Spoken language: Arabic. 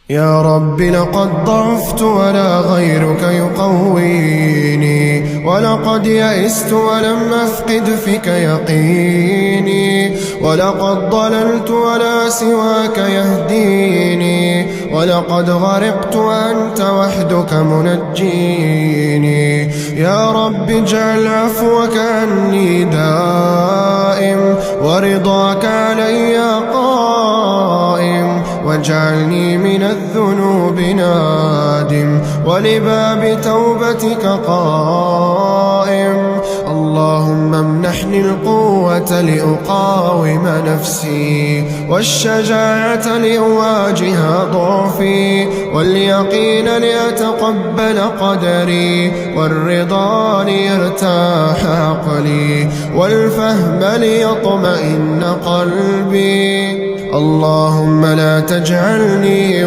يا رب لقد ضعفت ولا غيرك يقويني، ولقد يئست ولم أفقد فيك يقيني، ولقد ضللت ولا سواك يهديني، ولقد غرقت وأنت وحدك منجيني. يا رب اجعل عفوك عني دائم، ورضاك علي قائم، واجعلني من الذنوب نادم، ولباب توبتك قائم. اللهم امنحني القوة لأقاوم نفسي، والشجاعة لأواجه ضعفي، واليقين لأتقبل قدري، والرضا ليرتاح عقلي، والفهم ليطمئن قلبي. اللهم لا تجعلني